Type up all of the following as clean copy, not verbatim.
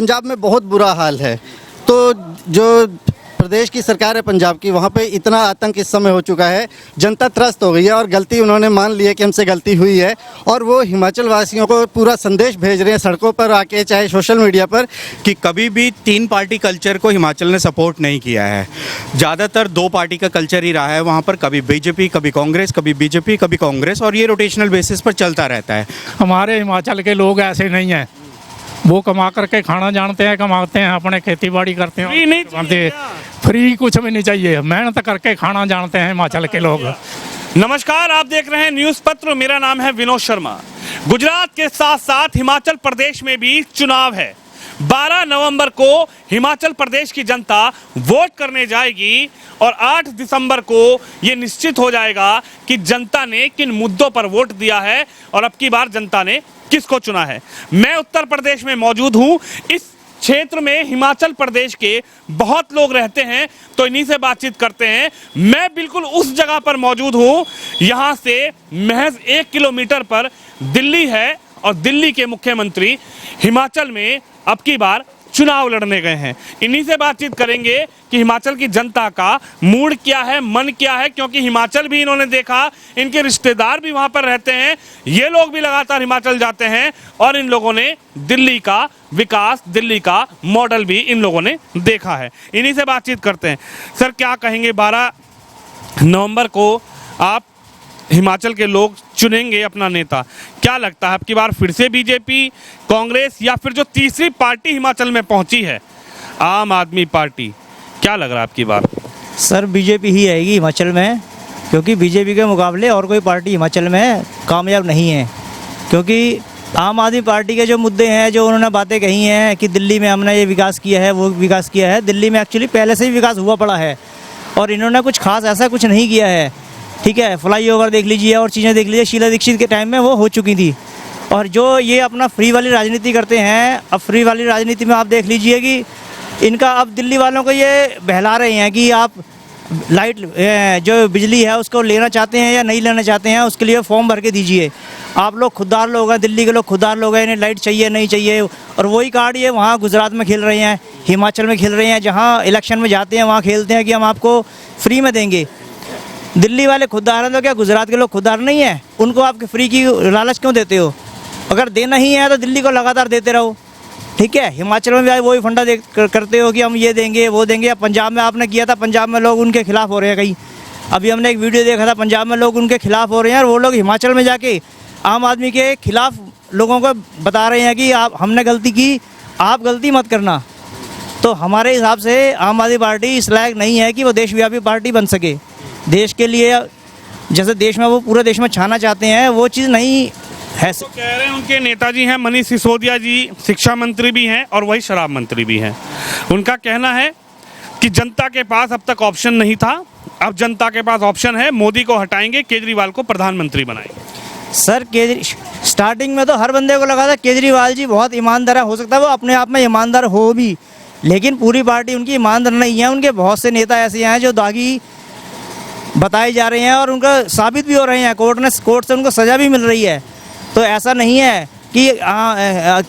पंजाब में बहुत बुरा हाल है। तो जो प्रदेश की सरकार है पंजाब की, वहाँ पे इतना आतंक इस समय हो चुका है, जनता त्रस्त हो गई है और गलती उन्होंने मान ली है कि हमसे गलती हुई है। और वो हिमाचल वासियों को पूरा संदेश भेज रहे हैं सड़कों पर आके, चाहे सोशल मीडिया पर, कि कभी भी तीन पार्टी कल्चर को हिमाचल ने सपोर्ट नहीं किया है। ज़्यादातर दो पार्टी का कल्चर ही रहा है वहाँ पर, कभी बीजेपी कभी कांग्रेस, कभी बीजेपी कभी कांग्रेस, और ये रोटेशनल बेसिस पर चलता रहता है। हमारे हिमाचल के लोग ऐसे नहीं हैं, वो कमा करके खाना जानते हैं, कमाते हैं, अपने खेती बाड़ी करते हैं। फ्री नहीं चाहिए, फ्री कुछ भी नहीं चाहिए, मेहनत करके खाना जानते हैं हिमाचल के लोग। नमस्कार, आप देख रहे हैं न्यूज़ पत्र। मेरा नाम है विनोद शर्मा। गुजरात के साथ साथ हिमाचल प्रदेश में भी चुनाव है। 12 नवंबर को हिमाचल प्रदेश की जनता वोट करने जाएगी और 8 दिसंबर को ये निश्चित हो जाएगा कि जनता ने किन मुद्दों पर वोट दिया है और अब की बार जनता ने किसको चुना है। मैं उत्तर प्रदेश में मौजूद हूँ। इस क्षेत्र में हिमाचल प्रदेश के बहुत लोग रहते हैं, तो इन्हीं से बातचीत करते हैं। मैं बिल्कुल उस जगह पर मौजूद हूँ, यहाँ से महज 1 किलोमीटर पर दिल्ली है और दिल्ली के मुख्यमंत्री हिमाचल में अब की बार चुनाव लड़ने गए हैं। इन्हीं से बातचीत करेंगे कि हिमाचल की जनता का मूड क्या है, मन क्या है, क्योंकि हिमाचल भी इन्होंने देखा, इनके रिश्तेदार भी वहां पर रहते हैं, ये लोग भी लगातार हिमाचल जाते हैं और इन लोगों ने दिल्ली का विकास, दिल्ली का मॉडल भी इन लोगों ने देखा है। इन्हीं से बातचीत करते हैं। सर, क्या कहेंगे, 12 नवंबर को आप हिमाचल के लोग चुनेंगे अपना नेता, क्या लगता है अब की बार फिर से बीजेपी, कांग्रेस या फिर जो तीसरी पार्टी हिमाचल में पहुंची है आम आदमी पार्टी, क्या लग रहा है अब की बार? सर, बीजेपी ही आएगी हिमाचल में, क्योंकि बीजेपी के मुकाबले और कोई पार्टी हिमाचल में कामयाब नहीं है। क्योंकि आम आदमी पार्टी के जो मुद्दे हैं, जो उन्होंने बातें कही हैं कि दिल्ली में हमने ये विकास किया है, वो विकास किया है, दिल्ली में एक्चुअली पहले से ही विकास हुआ पड़ा है और इन्होंने कुछ खास ऐसा कुछ नहीं किया है। ठीक है, फ्लाईओवर देख लीजिए और चीज़ें देख लीजिए, शीला दीक्षित के टाइम में वो हो चुकी थी। और जो ये अपना फ्री वाली राजनीति करते हैं, अब फ्री वाली राजनीति में आप देख लीजिए कि इनका अब दिल्ली वालों को ये बहला रहे हैं कि आप लाइट जो बिजली है उसको लेना चाहते हैं या नहीं लेना चाहते हैं, उसके लिए फॉर्म भर के दीजिए। आप लोग खुददार लोग हैं, दिल्ली के लोग खुददार लोग हैं, इन्हें लाइट चाहिए नहीं चाहिए, और वही कार्ड ये वहाँ गुजरात में खेल रहे हैं, हिमाचल में खेल रहे हैं, जहाँ इलेक्शन में जाते हैं वहाँ खेलते हैं कि हम आपको फ्री में देंगे। दिल्ली वाले खुददार हैं तो क्या गुजरात के लोग खुददार नहीं हैं? उनको आप फ्री की लालच क्यों देते हो? अगर देना ही है तो दिल्ली को लगातार देते रहो। ठीक है, हिमाचल में भी वही फंडा करते हो कि हम ये देंगे वो देंगे। अब पंजाब में आपने किया था, पंजाब में लोग उनके खिलाफ हो रहे हैं कहीं। अभी हमने एक वीडियो देखा था, पंजाब में लोग उनके खिलाफ हो रहे हैं और वो लोग हिमाचल में जाके आम आदमी के खिलाफ लोगों को बता रहे हैं कि आप हमने गलती की, आप गलती मत करना। तो हमारे हिसाब से आम आदमी पार्टी इस लायक नहीं है कि वो देशव्यापी पार्टी बन सके। देश के लिए जैसे देश में वो पूरे देश में छाना चाहते हैं, वो चीज़ नहीं है। तो कह रहे हैं उनके नेताजी हैं मनीष सिसोदिया जी, शिक्षा मंत्री भी हैं और वही शराब मंत्री भी हैं। उनका कहना है कि जनता के पास अब तक ऑप्शन नहीं था, अब जनता के पास ऑप्शन है, मोदी को हटाएंगे, केजरीवाल को प्रधानमंत्री बनाएंगे। सर, स्टार्टिंग में तो हर बंदे को लगा था केजरीवाल जी बहुत ईमानदार है, हो सकता है वो अपने आप में ईमानदार हो भी, लेकिन पूरी पार्टी उनकी ईमानदार नहीं है। उनके बहुत से नेता ऐसे हैं जो दागी बताए जा रहे हैं और उनका साबित भी हो रहे हैं, कोर्ट से उनको सज़ा भी मिल रही है। तो ऐसा नहीं है कि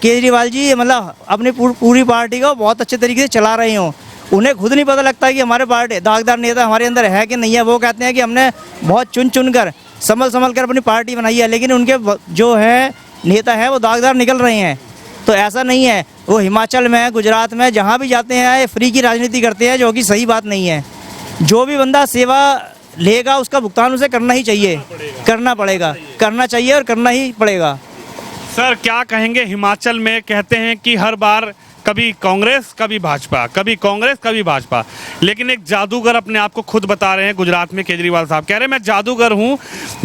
केजरीवाल जी मतलब अपनी पूरी पार्टी को बहुत अच्छे तरीके से चला रहे हों। उन्हें खुद नहीं पता लगता कि हमारे पार्टी दागदार नेता हमारे अंदर है कि नहीं है। वो कहते हैं कि हमने बहुत चुन कर संभल कर अपनी पार्टी बनाई है, लेकिन उनके जो है नेता हैं वो दागदार निकल रहे हैं। तो ऐसा नहीं है, वो हिमाचल में, गुजरात में, जहाँ भी जाते हैं फ्री की राजनीति करते हैं, जो कि सही बात नहीं है। जो भी बंदा सेवा लेगा उसका भुगतान उसे करना ही चाहिए, करना पड़ेगा, करना चाहिए और करना ही पड़ेगा। सर, क्या कहेंगे, हिमाचल में कहते हैं कि हर बार कभी कांग्रेस कभी भाजपा, कभी कांग्रेस कभी भाजपा, लेकिन एक जादूगर अपने आप को खुद बता रहे हैं गुजरात में। केजरीवाल साहब कह रहे हैं मैं जादूगर हूं,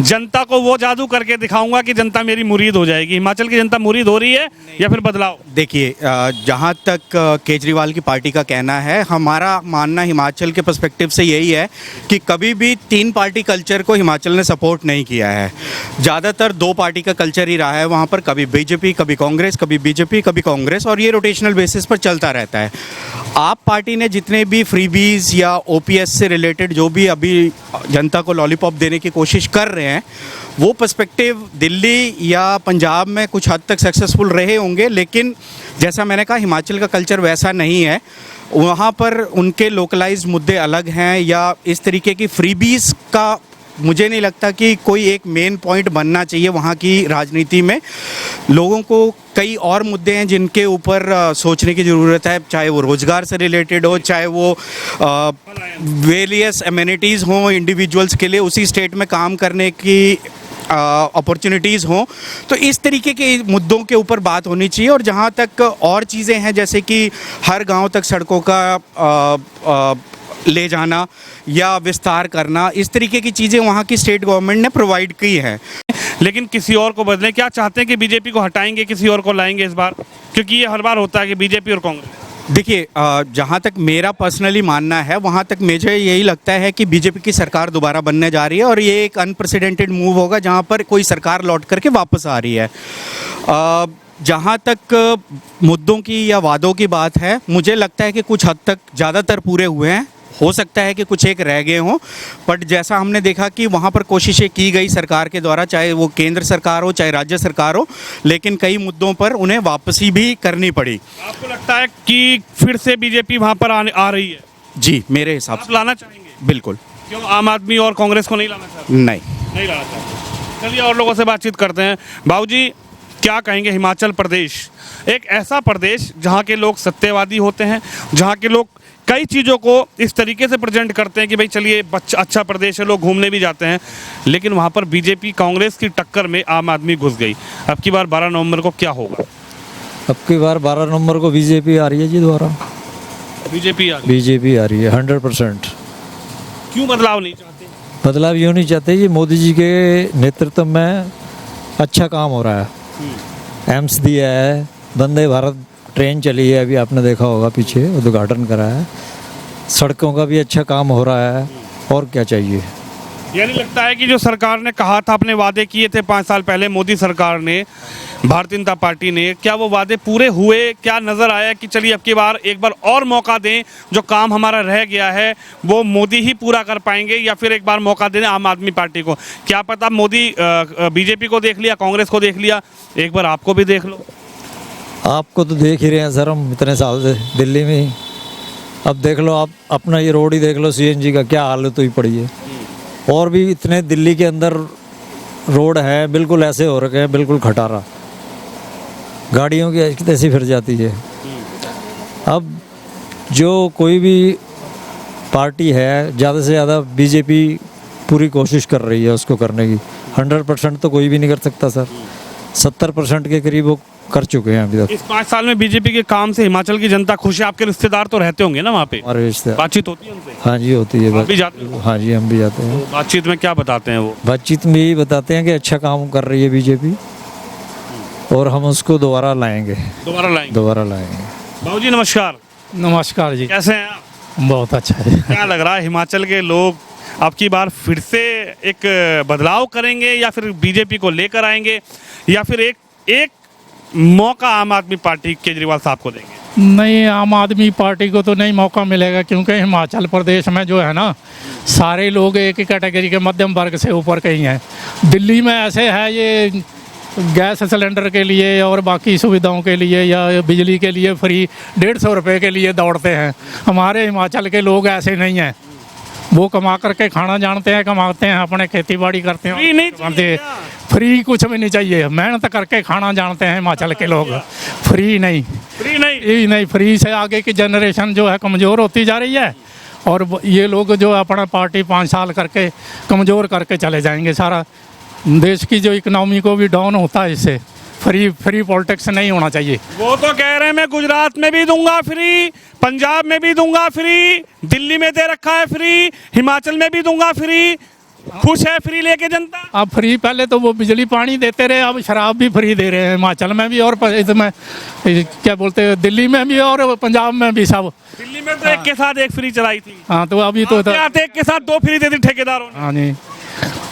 जनता को वो जादू करके दिखाऊंगा कि जनता मेरी मुरीद हो जाएगी। हिमाचल की जनता मुरीद हो रही है या फिर बदलाव? देखिए, जहाँ तक केजरीवाल की पार्टी का कहना है, हमारा मानना हिमाचल के पर्सपेक्टिव से यही है कि कभी भी तीन पार्टी कल्चर को हिमाचल ने सपोर्ट नहीं किया है। ज़्यादातर दो पार्टी का कल्चर ही रहा है वहाँ पर, कभी बीजेपी कभी कांग्रेस, कभी बीजेपी कभी कांग्रेस, और ये रोटेशनल बेसिस पर चलता रहता है। आप पार्टी ने जितने भी फ्रीबीज या ओपीएस से रिलेटेड जो भी अभी जनता को लॉलीपॉप देने की कोशिश कर रहे हैं, वो पर्सपेक्टिव दिल्ली या पंजाब में कुछ हद तक सक्सेसफुल रहे होंगे, लेकिन जैसा मैंने कहा, हिमाचल का कल्चर वैसा नहीं है। वहाँ पर उनके लोकलाइज्ड मुद्दे अलग हैं, या इस तरीके की फ्रीबीज का मुझे नहीं लगता कि कोई एक मेन पॉइंट बनना चाहिए वहाँ की राजनीति में। लोगों को कई और मुद्दे हैं जिनके ऊपर सोचने की ज़रूरत है, चाहे वो रोज़गार से रिलेटेड हो, चाहे वो वेरियस एमिनिटीज़ हों इंडिविजुअल्स के लिए, उसी स्टेट में काम करने की अपॉर्चुनिटीज़ हों। तो इस तरीके के मुद्दों के ऊपर बात होनी चाहिए। और जहाँ तक और चीज़ें हैं, जैसे कि हर गांव तक सड़कों का ले जाना या विस्तार करना, इस तरीके की चीज़ें वहाँ की स्टेट गवर्नमेंट ने प्रोवाइड की हैं। लेकिन किसी और को बदलें, क्या चाहते हैं कि बीजेपी को हटाएंगे, किसी और को लाएंगे इस बार? क्योंकि ये हर बार होता है कि बीजेपी और कांग्रेस। देखिए, जहाँ तक मेरा पर्सनली मानना है, वहाँ तक मुझे यही लगता है कि बीजेपी की सरकार दोबारा बनने जा रही है, और ये एक अनप्रेसिडेंटेड मूव होगा जहाँ पर कोई सरकार लौट करके वापस आ रही है। जहाँ तक मुद्दों की या वादों की बात है, मुझे लगता है कि कुछ हद तक ज़्यादातर पूरे हुए हैं। हो सकता है कि कुछ एक रह गए हों, बट जैसा हमने देखा कि वहाँ पर कोशिशें की गई सरकार के द्वारा, चाहे वो केंद्र सरकार हो चाहे राज्य सरकार हो, लेकिन कई मुद्दों पर उन्हें वापसी भी करनी पड़ी। आपको लगता है कि फिर से बीजेपी वहाँ पर आ रही है? जी, मेरे हिसाब आप से लाना चाहेंगे? बिल्कुल। क्यों आम आदमी और कांग्रेस को नहीं लाना चाहते? नहीं लाना चाहते। चलिए और लोगों से बातचीत करते हैं। बाबूजी, क्या कहेंगे? हिमाचल प्रदेश एक ऐसा प्रदेश जहाँ के लोग सत्यवादी होते हैं, जहाँ के लोग कई चीज़ों को इस तरीके से प्रेजेंट करते हैं कि भाई चलिए अच्छा प्रदेश है, लोग घूमने भी जाते हैं, लेकिन वहाँ पर बीजेपी कांग्रेस की टक्कर में आम आदमी घुस गई। अब की बार 12 नवंबर को क्या होगा? अब की बार 12 नवंबर को बीजेपी आ रही है जी दोबारा। बीजेपी आ रही है 100%। क्यों बदलाव नहीं चाहते? बदलाव यूँ नहीं चाहते जी, मोदी जी के नेतृत्व में अच्छा काम हो रहा है। एम्स दिया है, वंदे भारत ट्रेन चली है, अभी आपने देखा होगा, पीछे उद्घाटन करा है। सड़कों का भी अच्छा काम हो रहा है, और क्या चाहिए? यानी लगता है कि जो सरकार ने कहा था, अपने वादे किए थे 5 साल पहले मोदी सरकार ने, भारतीय जनता पार्टी ने, क्या वो वादे पूरे हुए? क्या नज़र आया कि चलिए अब की बार एक बार और मौका दें, जो काम हमारा रह गया है वो मोदी ही पूरा कर पाएंगे, या फिर एक बार मौका दें आम आदमी पार्टी को? क्या पता मोदी बीजेपी को देख लिया, कांग्रेस को देख लिया, एक बार आपको भी देख लो। आपको तो देख ही रहे हैं सर, हम इतने साल से दिल्ली में ही। अब देख लो, आप अपना ये रोड ही देख लो, सीएनजी का क्या हालत हुई पड़ी है। और भी इतने दिल्ली के अंदर रोड है, बिल्कुल ऐसे हो रखे हैं, बिल्कुल खटारा, गाड़ियों की ऐसी फिर जाती है। अब जो कोई भी पार्टी है, ज़्यादा से ज़्यादा बीजेपी पूरी कोशिश कर रही है उसको करने की। 100% तो कोई भी नहीं कर सकता सर, 70% के करीब वो कर चुके हैं अभी तक। इस 5 साल में बीजेपी के काम से हिमाचल की जनता खुश है? आपके रिश्तेदार तो रहते होंगे ना वहाँ पे? हमारे रिश्तेदार, बातचीत होती है उनसे? हाँ जी होती है। आप भी जाते हो? हाँ जी, हम भी जाते हैं। बातचीत में क्या बताते हैं वो? बातचीत में यही बताते हैं कि अच्छा काम कर रही है बीजेपी, और हम उसको दोबारा लाएंगे। दोबारा लाएंगे। बाबूजी नमस्कार। नमस्कार जी। कैसे हैं आप? बहुत अच्छा है। क्या लग रहा है, हिमाचल के लोग अब की बार फिर से एक बदलाव करेंगे, या फिर बीजेपी को लेकर आएंगे, या फिर एक मौका आम आदमी पार्टी केजरीवाल साहब को देंगे? नहीं, आम आदमी पार्टी को तो नहीं मौका मिलेगा, क्योंकि हिमाचल प्रदेश में जो है ना, सारे लोग एक ही कैटेगरी के मध्यम वर्ग से ऊपर के ही हैं। दिल्ली में ऐसे है, ये गैस सिलेंडर के लिए और बाकी सुविधाओं के लिए या बिजली के लिए फ्री 150 रुपये के लिए दौड़ते हैं। हमारे हिमाचल के लोग ऐसे नहीं हैं, वो कमा करके खाना जानते हैं, कमाते हैं, अपने खेती बाड़ी करते हैं। फ्री नहीं चाहिए? फ्री कुछ भी नहीं चाहिए, मेहनत करके खाना जानते हैं हिमाचल के लोग। फ्री नहीं, फ्री से आगे की जनरेशन जो है कमज़ोर होती जा रही है, और ये लोग जो अपना पार्टी 5 साल करके कमज़ोर करके चले जाएंगे। सारा देश की जो इकोनॉमी को भी डाउन होता है इससे। फ्री पॉलिटिक्स नहीं होना चाहिए। वो तो कह रहे हैं मैं गुजरात में भी दूंगा फ्री, पंजाब में भी दूंगा फ्री, दिल्ली में दे रखा है फ्री, हिमाचल में भी दूंगा फ्री। खुश है फ्री लेके जनता? अब फ्री, पहले तो वो बिजली पानी देते रहे, अब शराब भी फ्री दे रहे हैं हिमाचल में भी, और इसमें क्या बोलते हैं, दिल्ली में भी और पंजाब में भी सब। दिल्ली में तो एक के साथ एक फ्री चलाई थी। हाँ, तो अभी तो एक के साथ 2 फ्री दे दी ठेकेदारों ने। हाँ जी,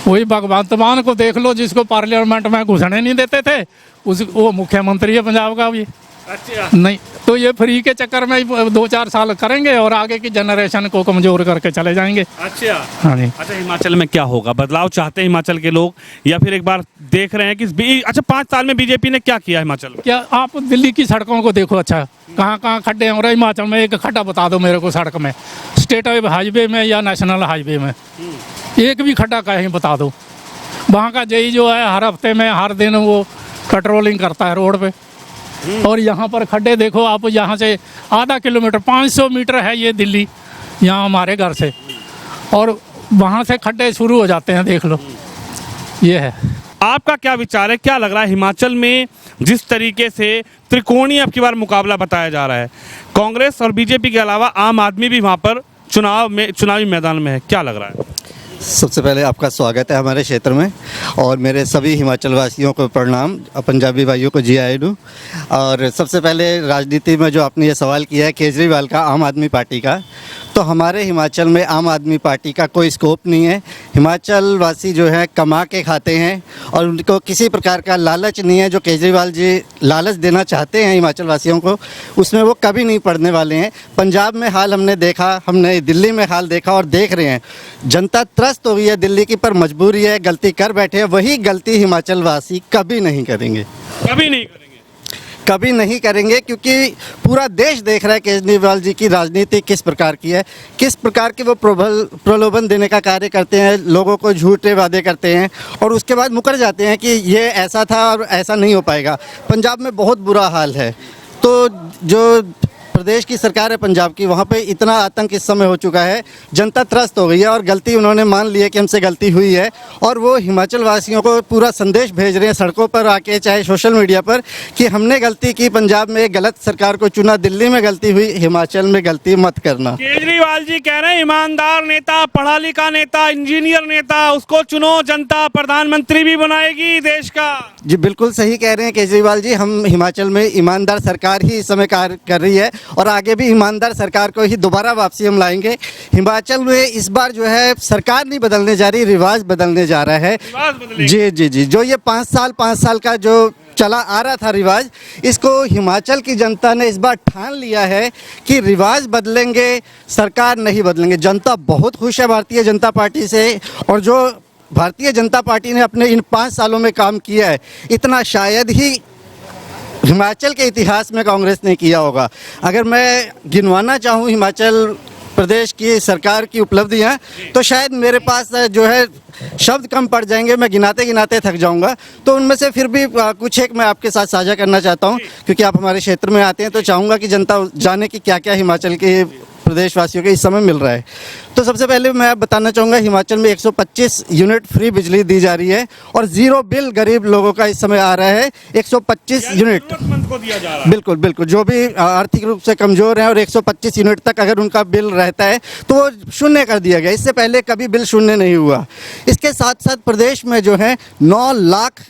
वही भगवंत को देख लो, जिसको पार्लियामेंट में घुसने नहीं देते थे, वो मुख्यमंत्री है पंजाब का भी। अच्छा नहीं तो ये फ्री के चक्कर में ही 2-4 साल करेंगे और आगे की जनरेशन को कमज़ोर करके चले जाएंगे। अच्छा हाँ जी। अच्छा, हिमाचल में क्या होगा? बदलाव चाहते हैं हिमाचल के लोग, या फिर एक बार देख रहे हैं कि अच्छा 5 साल में बीजेपी ने क्या किया हिमाचल में? क्या आप दिल्ली की सड़कों को देखो, अच्छा कहाँ कहाँ खड्डे हो रहे हैं। हिमाचल में एक खड्डा बता दो मेरे को सड़क में, स्टेट हाईवे में या नेशनल हाईवे में, एक भी खड्डा कहीं बता दो। वहाँ का जेई जो है हर हफ्ते में हर दिन वो पेट्रोलिंग करता है रोड पे, और यहाँ पर खड्डे देखो आप, यहाँ से आधा किलोमीटर 500 मीटर है ये दिल्ली यहाँ हमारे घर से, और वहाँ से खड्डे शुरू हो जाते हैं, देख लो ये है। आपका क्या विचार है, क्या लग रहा है हिमाचल में जिस तरीके से त्रिकोणीय अब की बार मुकाबला बताया जा रहा है, कांग्रेस और बीजेपी के अलावा आम आदमी भी वहाँ पर चुनावी मैदान में है, क्या लग रहा है? सबसे पहले आपका स्वागत है हमारे क्षेत्र में, और मेरे सभी हिमाचल वासियों को प्रणाम, पंजाबी भाइयों को जी आए डू। और सबसे पहले राजनीति में जो आपने ये सवाल किया है केजरीवाल का, आम आदमी पार्टी का, तो हमारे हिमाचल में आम आदमी पार्टी का कोई स्कोप नहीं है। हिमाचल वासी जो है कमा के खाते हैं और उनको किसी प्रकार का लालच नहीं है। जो केजरीवाल जी लालच देना चाहते हैं हिमाचल वासियों को, उसमें वो कभी नहीं पड़ने वाले हैं। पंजाब में हाल हमने देखा, हमने दिल्ली में हाल देखा और देख रहे हैं, जनता त्रस्त हो गई है दिल्ली की, पर मजबूरी है, गलती कर बैठे हैं। वही गलती हिमाचल वासी कभी नहीं करेंगे, कभी नहीं करेंगे, कभी नहीं करेंगे, क्योंकि पूरा देश देख रहा है केजरीवाल जी की राजनीति किस प्रकार की है, किस प्रकार के वो प्रलोभन देने का कार्य करते हैं, लोगों को झूठे वादे करते हैं और उसके बाद मुकर जाते हैं कि ये ऐसा था और ऐसा नहीं हो पाएगा। पंजाब में बहुत बुरा हाल है। तो जो प्रदेश की सरकार है पंजाब की, वहाँ पे इतना आतंक इस समय हो चुका है, जनता त्रस्त हो गई है और गलती उन्होंने मान ली है कि हमसे गलती हुई है, और वो हिमाचल वासियों को पूरा संदेश भेज रहे हैं सड़कों पर आके, चाहे सोशल मीडिया पर, कि हमने गलती की, पंजाब में गलत सरकार को चुना, दिल्ली में गलती हुई, हिमाचल में गलती मत करना। केजरीवाल जी कह रहे हैं ईमानदार नेता, पढ़ा लिखा नेता, इंजीनियर नेता, उसको चुनो, जनता प्रधानमंत्री भी बनाएगी देश का। जी बिल्कुल सही कह रहे हैं केजरीवाल जी। हम हिमाचल में ईमानदार सरकार ही इस समय कार्य कर रही है और आगे भी ईमानदार सरकार को ही दोबारा वापसी हम लाएंगे। हिमाचल में इस बार जो है सरकार नहीं बदलने जा रही, रिवाज बदलने जा रहा है। जी जी जी, जो ये 5 साल का जो चला आ रहा था रिवाज, इसको हिमाचल की जनता ने इस बार ठान लिया है कि रिवाज बदलेंगे, सरकार नहीं बदलेंगे। जनता बहुत खुश है भारतीय जनता पार्टी से, और जो भारतीय जनता पार्टी ने अपने इन 5 सालों में काम किया है, इतना शायद ही हिमाचल के इतिहास में कांग्रेस ने किया होगा। अगर मैं गिनवाना चाहूँ हिमाचल प्रदेश की सरकार की उपलब्धियां, तो शायद मेरे पास जो है शब्द कम पड़ जाएंगे, मैं गिनाते गिनाते थक जाऊंगा। तो उनमें से फिर भी कुछ एक मैं आपके साथ साझा करना चाहता हूं, क्योंकि आप हमारे क्षेत्र में आते हैं, तो चाहूँगा कि जनता जाने कि क्या क्या हिमाचल के प्रदेशवासियों को इस समय मिल रहा है। तो सबसे पहले मैं बताना चाहूँगा, हिमाचल में 125 यूनिट फ्री बिजली दी जा रही है और 0 बिल गरीब लोगों का इस समय आ रहा है। 125 यूनिट को दिया जा रहा है। बिल्कुल बिल्कुल, जो भी आर्थिक रूप से कमजोर हैं और 125 यूनिट तक अगर उनका बिल रहता है तो वो शून्य कर दिया गया। इससे पहले कभी बिल शून्य नहीं हुआ। इसके साथ साथ प्रदेश में जो है 9 लाख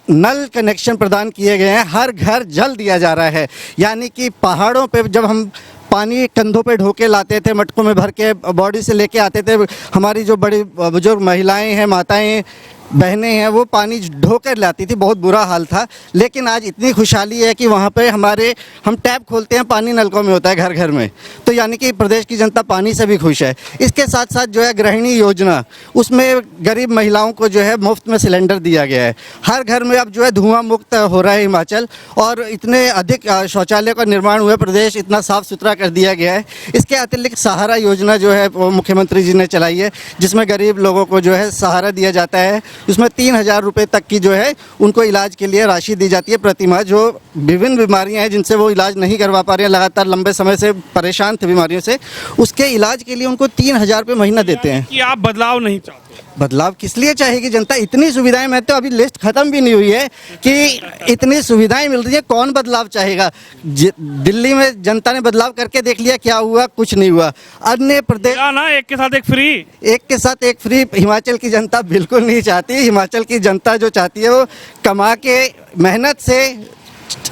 नल कनेक्शन प्रदान किए गए हैं, हर घर जल दिया जा रहा है। यानी कि पहाड़ों पे जब हम पानी कंधों पे ढो के लाते थे, मटकों में भर के बॉडी से लेके आते थे, हमारी जो बड़ी बुजुर्ग महिलाएं हैं, माताएं बहनें हैं, वो पानी ढोकर लाती थी, बहुत बुरा हाल था। लेकिन आज इतनी खुशहाली है कि वहाँ पे हम टैप खोलते हैं, पानी नलकों में होता है घर घर में। तो यानी कि प्रदेश की जनता पानी से भी खुश है। इसके साथ साथ जो है गृहिणी योजना, उसमें गरीब महिलाओं को जो है मुफ्त में सिलेंडर दिया गया है। हर घर में अब जो है धुआं मुक्त हो रहा है हिमाचल, और इतने अधिक शौचालय का निर्माण हुआ, प्रदेश इतना साफ सुथरा कर दिया गया है। इसके अतिरिक्त सहारा योजना जो है वो मुख्यमंत्री जी ने चलाई है, जिसमें गरीब लोगों को जो है सहारा दिया जाता है। उसमें 3000 रुपये तक की जो है उनको इलाज के लिए राशि दी जाती है प्रति माह। जो विभिन्न बीमारियां हैं जिनसे वो इलाज नहीं करवा पा रहे हैं, लगातार लंबे समय से परेशान थे बीमारियों से, उसके इलाज के लिए उनको 3000 रुपये महीना देते हैं। कि आप बदलाव नहीं चाहते? बदलाव किस लिए चाहेगी जनता? इतनी सुविधाएं, मैं तो अभी लिस्ट खत्म भी नहीं हुई है कि इतनी सुविधाएं मिल रही है, कौन बदलाव चाहेगा? दिल्ली में जनता ने बदलाव करके देख लिया, क्या हुआ? कुछ नहीं हुआ। अन्य प्रदेश ना एक के साथ एक फ्री, एक के साथ एक फ्री हिमाचल की जनता बिल्कुल नहीं चाहती। हिमाचल की जनता जो चाहती है वो कमा के मेहनत से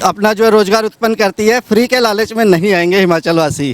अपना जो रोजगार उत्पन्न करती है। फ्री के लालच में नहीं आएंगे हिमाचल वासी।